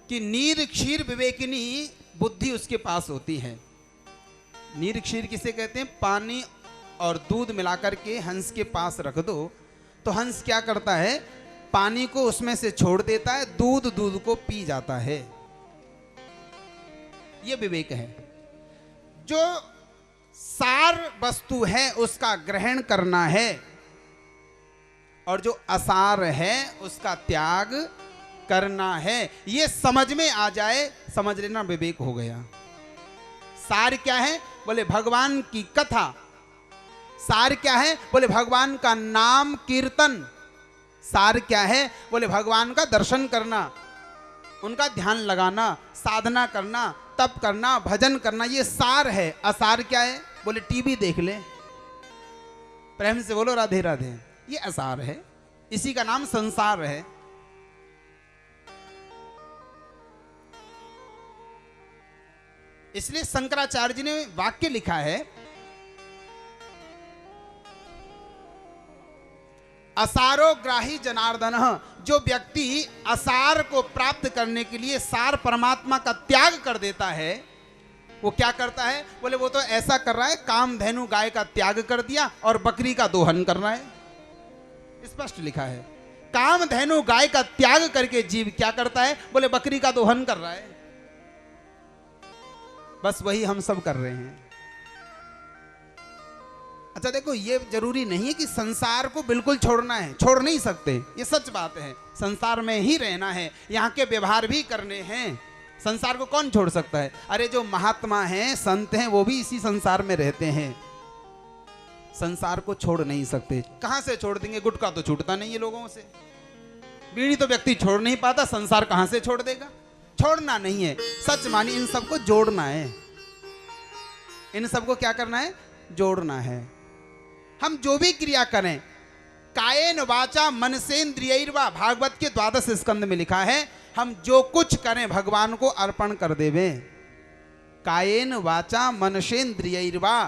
कि नीर क्षीर विवेकिनी बुद्धि उसके पास होती है। नीर क्षीर किसे कहते हैं? पानी और दूध मिलाकर के हंस के पास रख दो तो हंस क्या करता है? पानी को उसमें से छोड़ देता है, दूध को पी जाता है। यह विवेक है। जो सार वस्तु है उसका ग्रहण करना है और जो असार है उसका त्याग करना है। ये समझ में आ जाए, समझ लेना विवेक हो गया। सार क्या है? बोले भगवान की कथा। सार क्या है? बोले भगवान का नाम कीर्तन। सार क्या है? बोले भगवान का दर्शन करना, उनका ध्यान लगाना, साधना करना, तप करना, भजन करना, ये सार है। असार क्या है? बोले टीवी देख ले। प्रेम से बोलो राधे राधे। ये असार है, इसी का नाम संसार है। इसलिए शंकराचार्य जी ने वाक्य लिखा है, असारो ग्राही जनार्दन। जो व्यक्ति असार को प्राप्त करने के लिए सार परमात्मा का त्याग कर देता है, वो क्या करता है? बोले वो तो ऐसा कर रहा है, कामधेनु गाय का त्याग कर दिया और बकरी का दोहन कर रहा है। स्पष्ट लिखा है, कामधेनु गाय का त्याग करके जीव क्या करता है? बोले बकरी का दोहन कर रहा है। बस वही हम सब कर रहे हैं। अच्छा देखो, ये जरूरी नहीं है कि संसार को बिल्कुल छोड़ना है, छोड़ नहीं सकते, ये सच बात है। संसार में ही रहना है, यहाँ के व्यवहार भी करने हैं। संसार को कौन छोड़ सकता है? अरे जो महात्मा हैं, संत हैं, वो भी इसी संसार में रहते हैं। संसार को छोड़ नहीं सकते। कहां से छोड़ देंगे? गुटखा तो छूटता नहीं है लोगों से, बीड़ी तो व्यक्ति छोड़ नहीं पाता, संसार कहां से छोड़ देगा? छोड़ना नहीं है, सच मानी इन सबको जोड़ना है। इन सबको क्या करना है? जोड़ना है। हम जो भी क्रिया करें, कायेन वाचा मनसेन्द्रियैर्वा, भागवत के 12 स्कंद में लिखा है, हम जो कुछ करें भगवान को अर्पण कर देवे। कायेन वाचा मनसेन्द्रियैर्वा,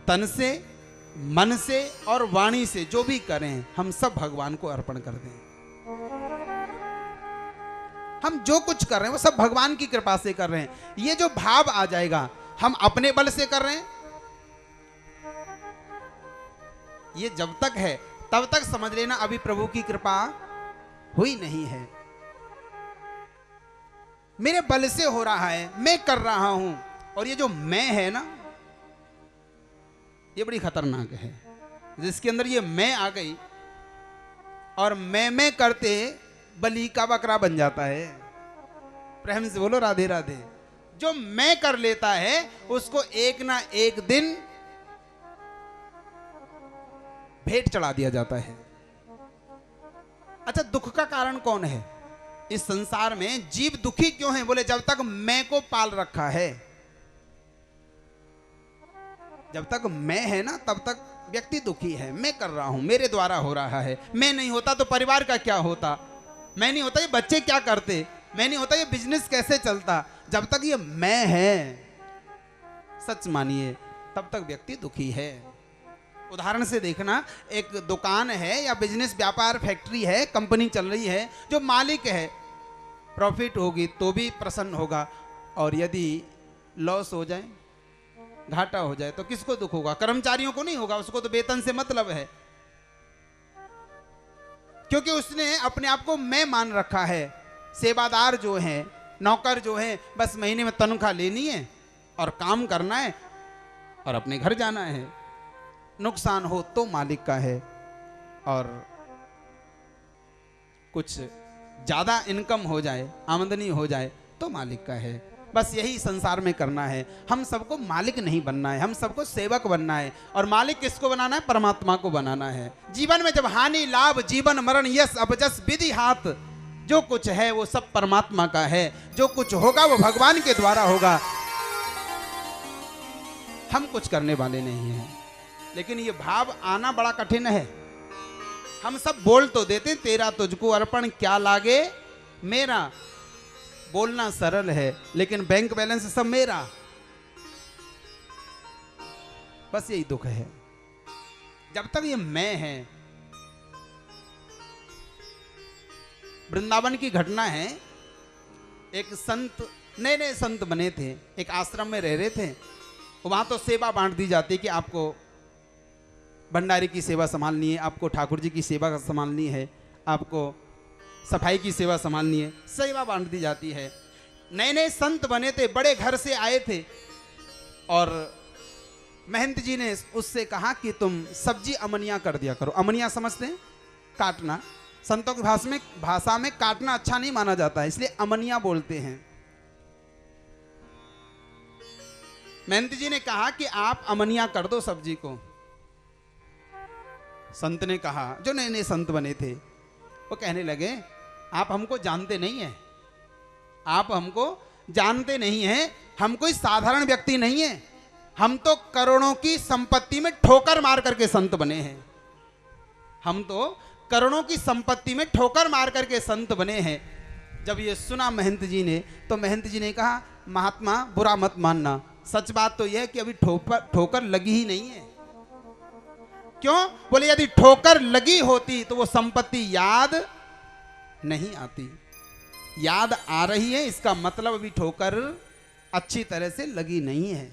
तन से, मन से और वाणी से जो भी करें हम सब भगवान को अर्पण कर दें। हम जो कुछ कर रहे हैं वो सब भगवान की कृपा से कर रहे हैं। ये जो भाव आ जाएगा, हम अपने बल से कर रहे हैं, ये जब तक है तब तक समझ लेना अभी प्रभु की कृपा हुई नहीं है। मेरे बल से हो रहा है, मैं कर रहा हूं। और ये जो मैं है ना, ये बड़ी खतरनाक है। जिसके अंदर ये मैं आ गई और मैं करते बलि का बकरा बन जाता है। प्रेम से बोलो राधे राधे। जो मैं कर लेता है उसको एक ना एक दिन भेंट चढ़ा दिया जाता है। अच्छा, दुख का कारण कौन है इस संसार में? जीव दुखी क्यों है? बोले जब तक मैं को पाल रखा है। जब तक मैं है ना तब तक व्यक्ति दुखी है। मैं कर रहा हूं, मेरे द्वारा हो रहा है। मैं नहीं होता तो परिवार का क्या होता? मैं नहीं होता ये बच्चे क्या करते? मैं नहीं होता ये बिजनेस कैसे चलता? जब तक ये मैं है, सच मानिए, तब तक व्यक्ति दुखी है। उदाहरण से देखना, एक दुकान है या बिजनेस व्यापार फैक्ट्री है, कंपनी चल रही है, जो मालिक है प्रॉफिट होगी तो भी प्रसन्न होगा, और यदि लॉस हो जाए, घाटा हो जाए तो किसको दुख होगा? कर्मचारियों को नहीं होगा, उसको तो वेतन से मतलब है, क्योंकि उसने अपने आप को मैं मान रखा है। सेवादार जो है, नौकर जो है, बस महीने में तनख्वाह लेनी है और काम करना है और अपने घर जाना है। नुकसान हो तो मालिक का है, और कुछ ज्यादा इनकम हो जाए, आमदनी हो जाए तो मालिक का है। बस यही संसार में करना है। हम सबको मालिक नहीं बनना है, हम सबको सेवक बनना है। और मालिक किसको बनाना है? परमात्मा को बनाना है। जीवन में जब हानि लाभ, जीवन मरण, यश अपजस, विधि हाथ, जो कुछ है वो सब परमात्मा का है। जो कुछ होगा वो भगवान के द्वारा होगा, हम कुछ करने वाले नहीं हैं। लेकिन ये भाव आना बड़ा कठिन है। हम सब बोल तो देते, तेरा तुझको अर्पण क्या लागे मेरा। बोलना सरल है, लेकिन बैंक बैलेंस सब मेरा। बस यही दुख है। जब तक ये मैं है, वृंदावन की घटना है, एक संत नए नए संत बने थे, एक आश्रम में रह रहे थे। वहां तो सेवा बांट दी जाती है कि आपको भंडारी की सेवा संभालनी है, आपको ठाकुर जी की सेवा संभालनी है, आपको सफाई की सेवा संभालनी है, सेवा बांट दी जाती है। नए नए संत बने थे, बड़े घर से आए थे और महंत जी ने उससे कहा कि तुम सब्जी अमनिया कर दिया करो। अमनिया समझते हैं? काटना। संतों की भाषा में काटना अच्छा नहीं माना जाता है, इसलिए अमनिया बोलते हैं। महंत जी ने कहा कि आप अमनिया कर दो सब्जी को। संत ने कहा, जो नए नए संत बने थे, वो कहने लगे आप हमको जानते नहीं हैं, आप हमको जानते नहीं हैं, हम कोई साधारण व्यक्ति नहीं है, हम तो करोड़ों की संपत्ति में ठोकर मार करके संत बने हैं, हम तो करोड़ों की संपत्ति में ठोकर मार करके संत बने हैं। जब ये सुना महंत जी ने, तो महंत जी ने कहा महात्मा बुरा मत मानना, सच बात तो यह है कि अभी ठोकर लगी ही नहीं है। क्यों? बोले यदि ठोकर लगी होती तो वो संपत्ति याद नहीं आती। याद आ रही है, इसका मतलब अभी ठोकर अच्छी तरह से लगी नहीं है।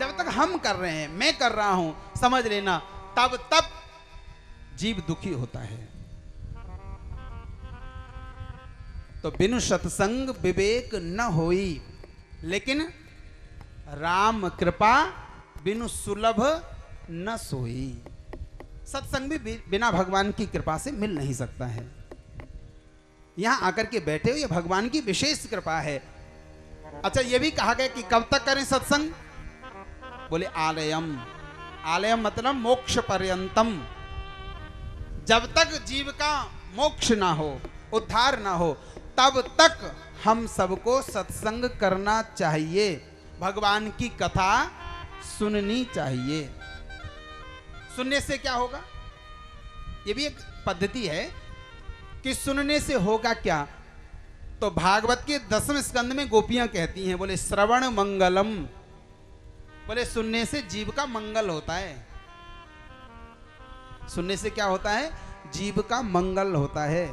जब तक हम कर रहे हैं, मैं कर रहा हूं, समझ लेना, तब तक जीव दुखी होता है। तो बिनु सत्संग विवेक न होई, लेकिन राम कृपा बिनु सुलभ न सोई। सत्संग भी बिना भगवान की कृपा से मिल नहीं सकता है। यहां आकर के बैठे हो, यह भगवान की विशेष कृपा है। अच्छा, यह भी कहा गया कि कब तक करें सत्संग? बोले आलयम। आलयम मतलब मोक्ष पर्यंतम। जब तक जीव का मोक्ष ना हो, उद्धार ना हो, तब तक हम सबको सत्संग करना चाहिए, भगवान की कथा सुननी चाहिए। सुनने से क्या होगा? यह भी एक पद्धति है कि सुनने से होगा क्या। तो भागवत के 10वें स्कंद में गोपियां कहती हैं, बोले श्रवण मंगलम, बोले सुनने से जीव का मंगल होता है। सुनने से क्या होता है? जीव का मंगल होता है।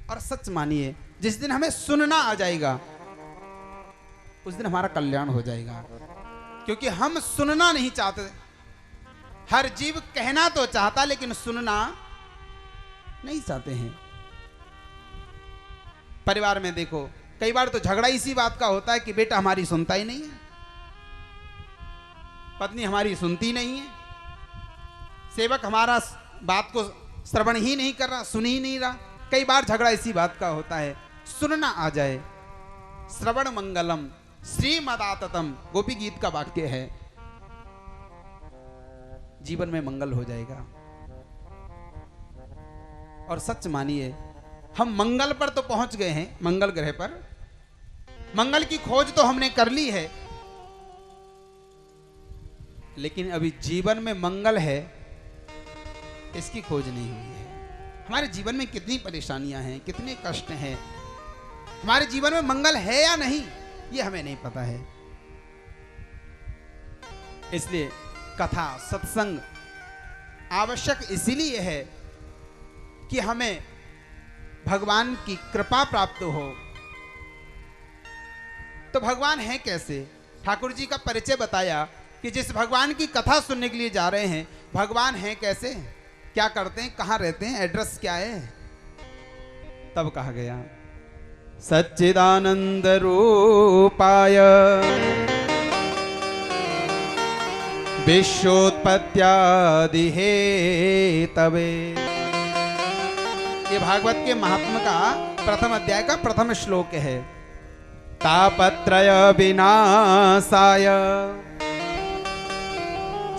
और सच मानिए, जिस दिन हमें सुनना आ जाएगा उस दिन हमारा कल्याण हो जाएगा, क्योंकि हम सुनना नहीं चाहते। हर जीव कहना तो चाहता, लेकिन सुनना नहीं चाहते हैं। परिवार में देखो, कई बार तो झगड़ा इसी बात का होता है कि बेटा हमारी सुनता ही नहीं है, पत्नी हमारी सुनती नहीं है, सेवक हमारा बात को श्रवण ही नहीं कर रहा, सुन ही नहीं रहा। कई बार झगड़ा इसी बात का होता है। सुनना आ जाए। श्रवण मंगलम श्रीमदाततम गोपी गीत का वाक्य है, जीवन में मंगल हो जाएगा। और सच मानिए, हम मंगल पर तो पहुंच गए हैं, मंगल ग्रह पर मंगल की खोज तो हमने कर ली है, लेकिन अभी जीवन में मंगल है इसकी खोज नहीं हुई है। हमारे जीवन में कितनी परेशानियां हैं, कितने कष्ट हैं, हमारे जीवन में मंगल है या नहीं ये हमें नहीं पता है। इसलिए कथा सत्संग आवश्यक इसीलिए है कि हमें भगवान की कृपा प्राप्त हो। तो भगवान है कैसे? ठाकुर जी का परिचय बताया कि जिस भगवान की कथा सुनने के लिए जा रहे हैं, भगवान है कैसे, क्या करते हैं, कहां रहते हैं, एड्रेस क्या है। तब कहा गया सच्चिदानंद रूपाय विश्वोत्पत्त्यादि हेतवे। ये भागवत के महात्मा का प्रथम अध्याय का प्रथम श्लोक है। तापत्रय विनाशाय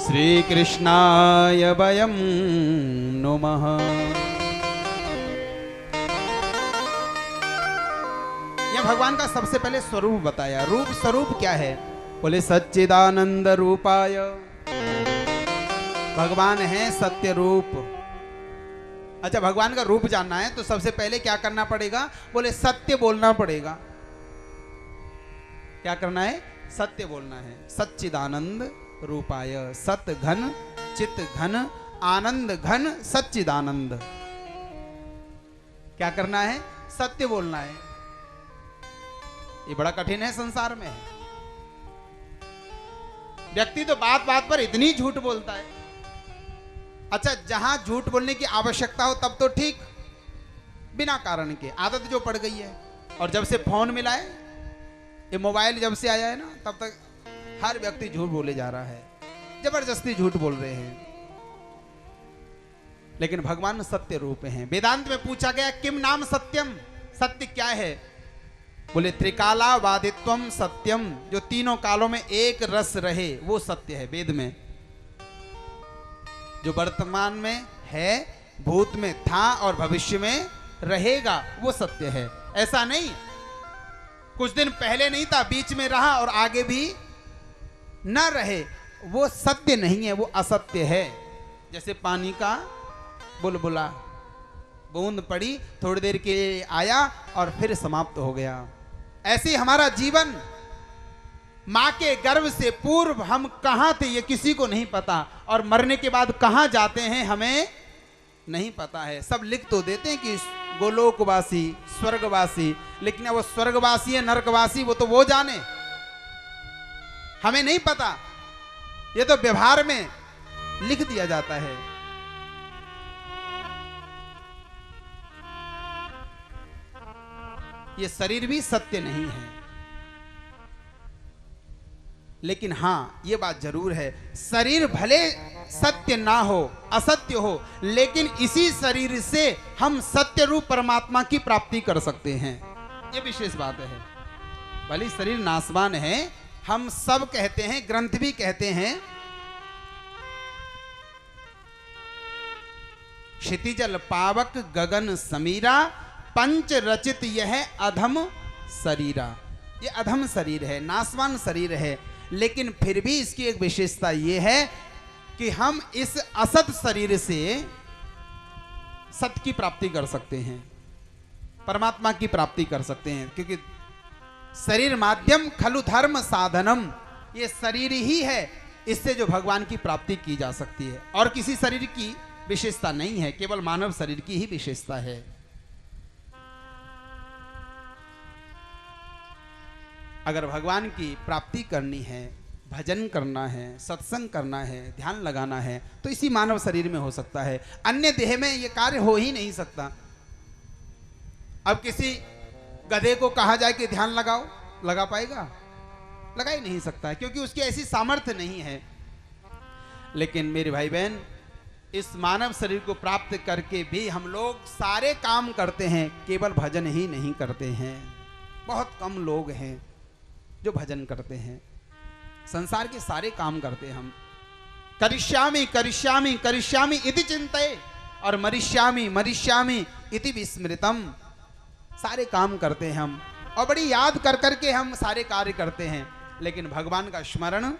श्री कृष्णाय वयं नुमः। यह भगवान का सबसे पहले स्वरूप बताया। रूप स्वरूप क्या है? बोले सच्चिदानंद रूपाय। भगवान है सत्य रूप। अच्छा, भगवान का रूप जानना है तो सबसे पहले क्या करना पड़ेगा? बोले सत्य बोलना पड़ेगा। क्या करना है? सत्य बोलना है। सच्चिदानंद रूपाय, सत घन चित घन आनंद घन सच्चिदानंद। क्या करना है? सत्य बोलना है। ये बड़ा कठिन है संसार में। व्यक्ति तो बात बात पर इतनी झूठ बोलता है। अच्छा, जहां झूठ बोलने की आवश्यकता हो तब तो ठीक, बिना कारण के आदत जो पड़ गई है। और जब से फोन मिला है, ये मोबाइल जब से आया है ना, तब तक हर व्यक्ति झूठ बोले जा रहा है, जबरदस्ती झूठ बोल रहे हैं। लेकिन भगवान सत्य रूप हैं। वेदांत में पूछा गया किम नाम सत्यम, सत्य क्या है? बोले त्रिकाला वादित्वम सत्यम, जो तीनों कालों में एक रस रहे वो सत्य है वेद में। जो वर्तमान में है, भूत में था और भविष्य में रहेगा वो सत्य है। ऐसा नहीं कुछ दिन पहले नहीं था, बीच में रहा और आगे भी न रहे, वो सत्य नहीं है, वो असत्य है। जैसे पानी का बुलबुला, बूंद पड़ी, थोड़ी देर के लिए आया और फिर समाप्त हो गया। ऐसे हमारा जीवन, मां के गर्भ से पूर्व हम कहां थे ये किसी को नहीं पता, और मरने के बाद कहां जाते हैं हमें नहीं पता है। सब लिख तो देते हैं कि गोलोकवासी, स्वर्गवासी, लेकिन वो स्वर्गवासी है नरकवासी वो तो वो जाने, हमें नहीं पता। ये तो व्यवहार में लिख दिया जाता है। ये शरीर भी सत्य नहीं है। लेकिन हां, ये बात जरूर है, शरीर भले सत्य ना हो, असत्य हो, लेकिन इसी शरीर से हम सत्य रूप परमात्मा की प्राप्ति कर सकते हैं। ये विशेष बात है। भले शरीर नाशवान है, हम सब कहते हैं, ग्रंथ भी कहते हैं, क्षितिजल पावक गगन समीरा, पंच रचित यह अधम शरीरा। ये अधम शरीर है, नाशवान शरीर है, लेकिन फिर भी इसकी एक विशेषता यह है कि हम इस असत शरीर से सत्य की प्राप्ति कर सकते हैं, परमात्मा की प्राप्ति कर सकते हैं। क्योंकि शरीर माध्यम खलु धर्म साधनम, ये शरीर ही है, इससे जो भगवान की प्राप्ति की जा सकती है। और किसी शरीर की विशेषता नहीं है, केवल मानव शरीर की ही विशेषता है। अगर भगवान की प्राप्ति करनी है, भजन करना है, सत्संग करना है, ध्यान लगाना है, तो इसी मानव शरीर में हो सकता है। अन्य देह में यह कार्य हो ही नहीं सकता। अब किसी गधे को कहा जाए कि ध्यान लगाओ, लगा पाएगा? लगा ही नहीं सकता है, क्योंकि उसकी ऐसी सामर्थ्य नहीं है। लेकिन मेरे भाई बहन, इस मानव शरीर को प्राप्त करके भी हम लोग सारे काम करते हैं, केवल भजन ही नहीं करते हैं। बहुत कम लोग हैं जो भजन करते हैं। संसार के सारे काम करते हैं हम। करिष्यामि करिष्यामि करिष्यामि इति चिंतये और मरिष्यामि मरिष्यामि इति विस्मृतम। सारे काम करते हैं हम, और बड़ी याद कर करके हम सारे कार्य करते हैं, लेकिन भगवान का स्मरण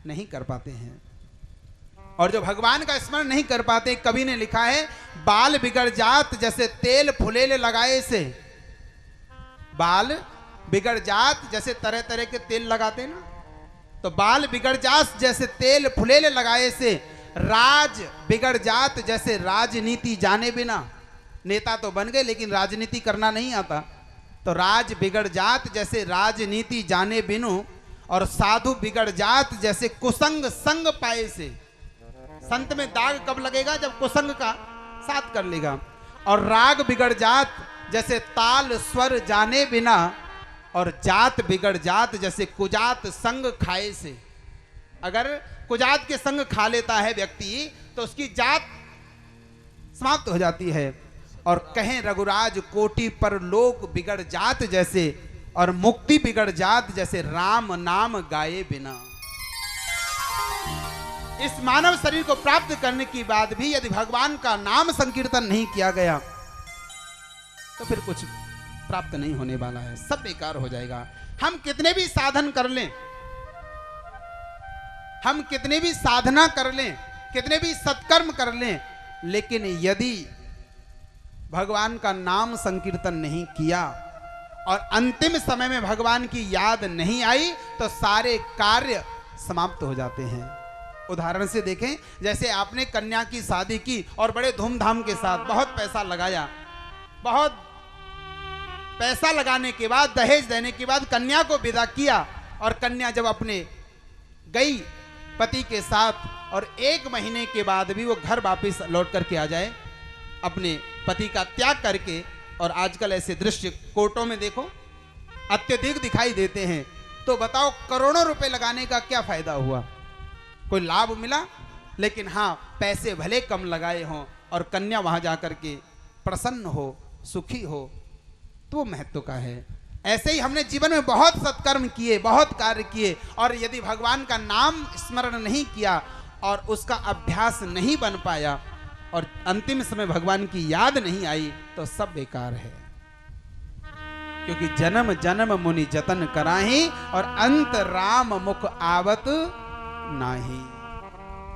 नहीं कर पाते हैं। और जो भगवान का स्मरण नहीं कर पाते, कवि ने लिखा है, बाल बिगड़ जात जैसे तेल फुलेले लगाए से। बाल बिगड़ जात, जैसे तरह तरह के तेल लगाते ना, तो बाल बिगड़ जात जैसे तेल फुलेले लगाए से। राज बिगड़ जात जैसे राजनीति जाने बिना। नेता तो बन गए लेकिन राजनीति करना नहीं आता, तो राज बिगड़ जात जैसे राजनीति जाने बिनु। और साधु बिगड़ जात जैसे कुसंग संग पाए से। संत में दाग कब लगेगा? जब कुसंग का साथ कर लेगा। और राग बिगड़ जात जैसे ताल स्वर जाने बिना। और जात बिगड़ जात जैसे कुजात संग खाए से। अगर कुजात के संग खा लेता है व्यक्ति, तो उसकी जात समाप्त हो जाती है। और कहें रघुराज कोटि पर लोक बिगड़ जात जैसे, और मुक्ति बिगड़ जात जैसे राम नाम गाए बिना। इस मानव शरीर को प्राप्त करने के बाद भी यदि भगवान का नाम संकीर्तन नहीं किया गया, तो फिर कुछ प्राप्त नहीं होने वाला है, सब बेकार हो जाएगा। हम कितने भी साधन कर लें, हम कितने भी साधना कर लें, कितने भी सत्कर्म कर लें, लेकिन यदि भगवान का नाम संकीर्तन नहीं किया और अंतिम समय में भगवान की याद नहीं आई, तो सारे कार्य समाप्त हो जाते हैं। उदाहरण से देखें, जैसे आपने कन्या की शादी की और बड़े धूमधाम के साथ बहुत पैसा लगाया, बहुत पैसा लगाने के बाद, दहेज देने के बाद कन्या को विदा किया, और कन्या जब अपने गई पति के साथ और 1 महीने के बाद भी वो घर वापस लौट करके आ जाए अपने पति का त्याग करके। और आजकल ऐसे दृश्य कोर्टों में देखो अत्यधिक दिखाई देते हैं। तो बताओ करोड़ों रुपए लगाने का क्या फायदा हुआ? कोई लाभ मिला? लेकिन हाँ, पैसे भले कम लगाए हों और कन्या वहां जाकर के प्रसन्न हो, सुखी हो, तो महत्व का है। ऐसे ही हमने जीवन में बहुत सत्कर्म किए, बहुत कार्य किए, और यदि भगवान का नाम स्मरण नहीं किया और उसका अभ्यास नहीं बन पाया और अंतिम समय भगवान की याद नहीं आई, तो सब बेकार है। क्योंकि जन्म जन्म मुनि जतन कराही और अंत राम मुख आवत नाही।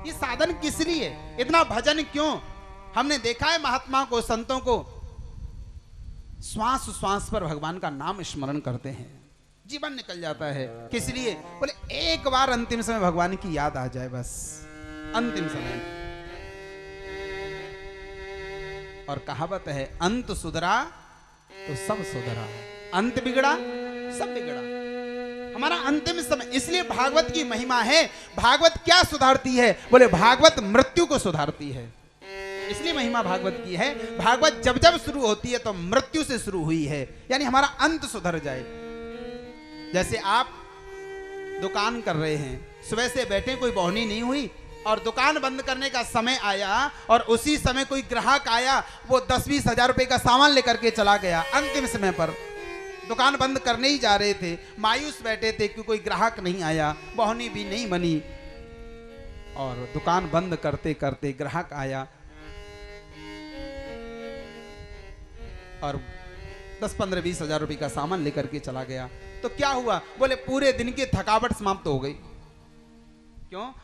ये साधन किस लिए? इतना भजन क्यों? हमने देखा है महात्मा को, संतों को, श्वास श्वास पर भगवान का नाम स्मरण करते हैं, जीवन निकल जाता है। किस लिए? बोले एक बार अंतिम समय भगवान की याद आ जाए, बस अंतिम समय। और कहावत है, अंत सुधरा तो सब सुधरा, अंत बिगड़ा सब बिगड़ा। हमारा अंतिम समय, इसलिए भागवत की महिमा है। भागवत क्या सुधारती है? बोले भागवत मृत्यु को सुधारती है, इसलिए महिमा भागवत की है। भागवत जब जब शुरू होती है तो मृत्यु से शुरू हुई है, यानी हमारा अंत सुधर जाए। जैसे आप दुकान कर रहे हैं, सुबह से बैठे, कोई बोहनी नहीं हुई और दुकान बंद करने का समय आया और उसी समय कोई ग्राहक आया, वो 10-20 हजार रुपए का सामान लेकर के चला गया। अंतिम समय पर दुकान बंद करने ही जा रहे थे, मायूस बैठे थे कि कोई ग्राहक नहीं आया, बोहनी भी नहीं बनी, और दुकान बंद करते करते ग्राहक आया और 10-15-20 हजार रुपए का सामान लेकर के चला गया। तो क्या हुआ? बोले पूरे दिन की थकावट समाप्त हो गई। क्यों?